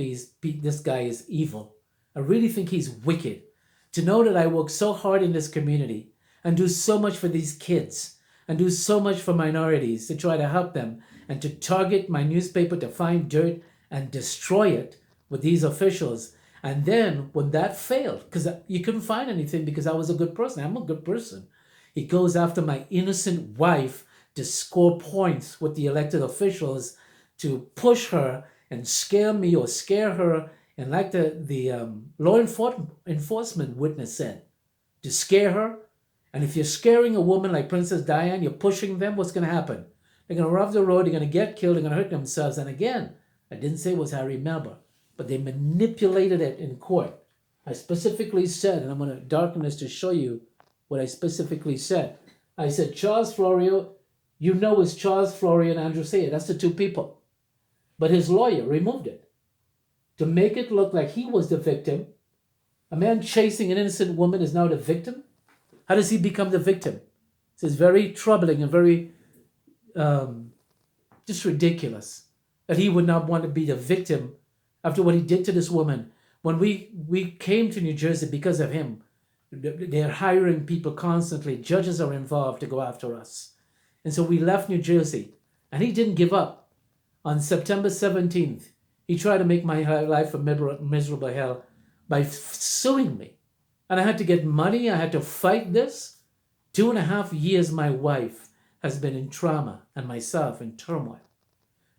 this guy is evil. I really think he's wicked. To know that I work so hard in this community and do so much for these kids and do so much for minorities to try to help them and to target my newspaper to find dirt and destroy it with these officials. And then when that failed, because you couldn't find anything because I was a good person, I'm a good person, he goes after my innocent wife to score points with the elected officials to push her and scare me or scare her. And like the law enforcement witness said, to scare her. And if you're scaring a woman like Princess Diane, you're pushing them, what's going to happen? They're going to run off the road, they're going to get killed, they're going to hurt themselves. And again, I didn't say it was Harry Melber, but they manipulated it in court. I specifically said, and I'm going to darken this to show you what I specifically said. I said, Charles Florio, you know it's Charles Florio and Andrew Sayer. That's the two people. But his lawyer removed it to make it look like he was the victim. A man chasing an innocent woman is now the victim. How does he become the victim? It's very troubling and very just ridiculous that he would not want to be the victim after what he did to this woman. When we came to New Jersey because of him, they're hiring people constantly. Judges are involved to go after us. And so we left New Jersey, and he didn't give up. On September 17th, he tried to make my life a miserable hell by suing me. And I had to get money. I had to fight this. 2.5 years my wife has been in trauma and myself in turmoil,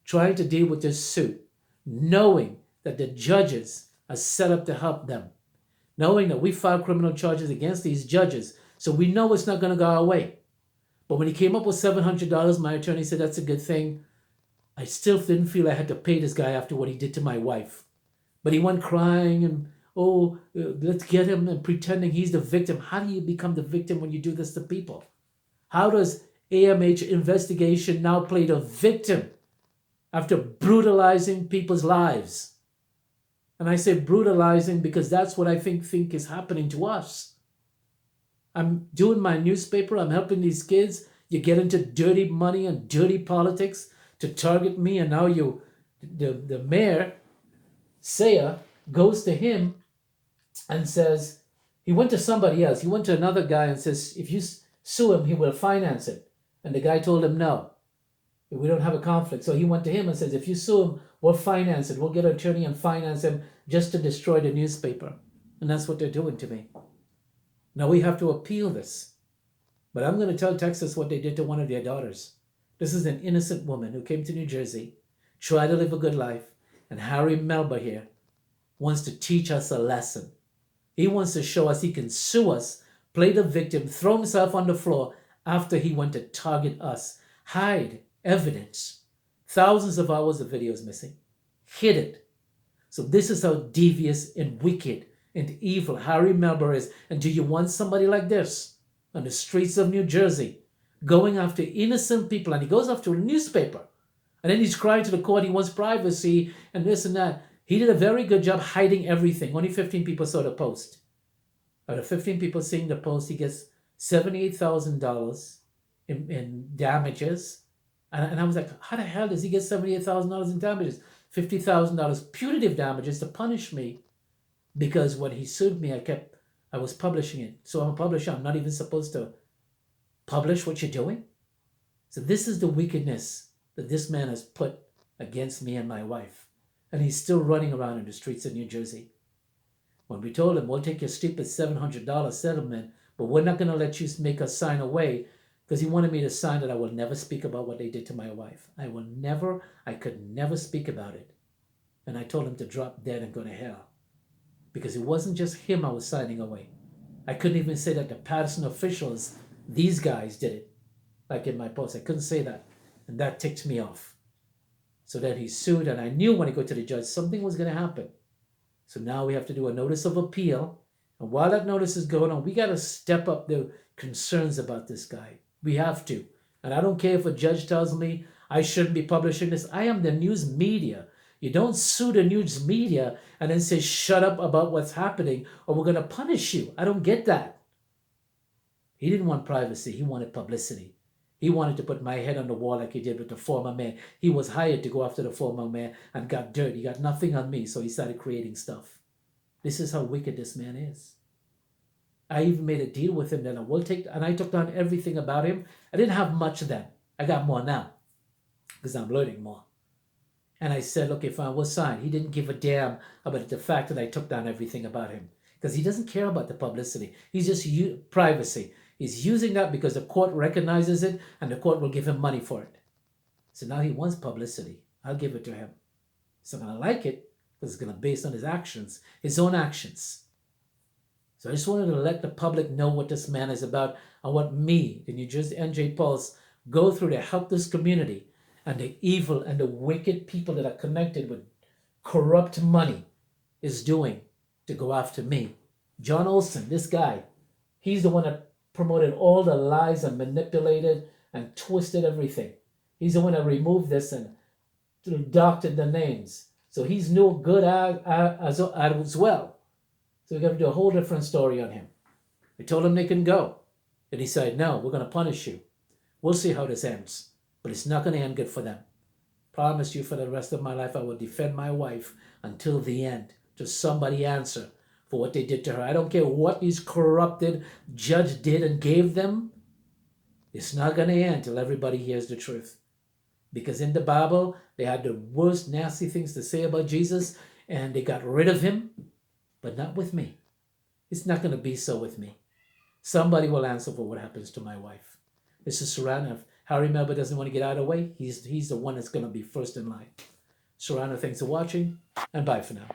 trying to deal with this suit, knowing that the judges are set up to help them, knowing that we filed criminal charges against these judges, so we know it's not going to go our way. But when he came up with $700, my attorney said that's a good thing. I still didn't feel I had to pay this guy after what he did to my wife. But he went crying and, let's get him, and pretending he's the victim. How do you become the victim when you do this to people? How does AMH investigation now play the victim after brutalizing people's lives? And I say brutalizing because that's what I think is happening to us. I'm doing my newspaper. I'm helping these kids. You get into dirty money and dirty politics to target me. And now the mayor, Saya, goes to him and says, he went to somebody else. He went to another guy and says, if you sue him, he will finance it. And the guy told him, no, we don't have a conflict. So he went to him and says, if you sue him, we'll finance it. We'll get an attorney and finance him just to destroy the newspaper. And that's what they're doing to me. Now we have to appeal this. But I'm going to tell Texas what they did to one of their daughters. This is an innocent woman who came to New Jersey, tried to live a good life, and Harry Melber here wants to teach us a lesson. He wants to show us he can sue us, play the victim, throw himself on the floor after he went to target us, hide evidence. Thousands of hours of videos missing. Hid it. So this is how devious and wicked and evil Harry Melber is. And do you want somebody like this on the streets of New Jersey going after innocent people? And he goes after a newspaper. And then he's crying to the court he wants privacy and this and that. He did a very good job hiding everything. Only 15 people saw the post. Out of 15 people seeing the post, he gets $78,000 in damages. And I was like, how the hell does he get $78,000 in damages? $50,000 punitive damages to punish me. Because when he sued me, I was publishing it. So I'm a publisher. I'm not even supposed to publish what you're doing. So this is the wickedness that this man has put against me and my wife. And he's still running around in the streets of New Jersey. When we told him, we'll take your stupid $700 settlement, but we're not going to let you make us sign away, because he wanted me to sign that I will never speak about what they did to my wife. I could never speak about it. And I told him to drop dead and go to hell. Because it wasn't just him I was signing away. I couldn't even say that the Paterson officials, these guys did it. Like in my post, I couldn't say that. And that ticked me off. So then he sued, and I knew when he got to the judge, something was going to happen. So now we have to do a notice of appeal. And while that notice is going on, we got to step up the concerns about this guy. We have to. And I don't care if a judge tells me I shouldn't be publishing this. I am the news media. You don't sue the news media and then say, shut up about what's happening or we're going to punish you. I don't get that. He didn't want privacy. He wanted publicity. He wanted to put my head on the wall like he did with the former mayor. He was hired to go after the former mayor and got dirt. He got nothing on me, so he started creating stuff. This is how wicked this man is. I even made a deal with him that I will take, and I took down everything about him. I didn't have much then. I got more now because I'm learning more. And I said, okay, fine, we'll sign. He didn't give a damn about the fact that I took down everything about him because he doesn't care about the publicity. He's just privacy. He's using that because the court recognizes it and the court will give him money for it. So now he wants publicity. I'll give it to him. He's not going to like it because it's going to be based on his actions, his own actions. So I just wanted to let the public know what this man is about and what me, the New Jersey NJ Pulse, go through to help this community and the evil and the wicked people that are connected with corrupt money is doing to go after me. John Olson, this guy, he's the one that promoted all the lies and manipulated and twisted everything. He's the one that removed this and doctored the names. So he's no good as well. So we got to do a whole different story on him. We told him they can go. And he said, no, we're going to punish you. We'll see how this ends. But it's not going to end good for them. Promise you for the rest of my life I will defend my wife until the end. Just somebody answer for what they did to her. I don't care what these corrupted judge did and gave them. It's not going to end till everybody hears the truth. Because in the Bible, they had the worst nasty things to say about Jesus and they got rid of him. But not with me. It's not going to be so with me. Somebody will answer for what happens to my wife. This is Serrano. If Harry Melber doesn't want to get out of the way, he's the one that's going to be first in line. Serrano, thanks for watching, and bye for now.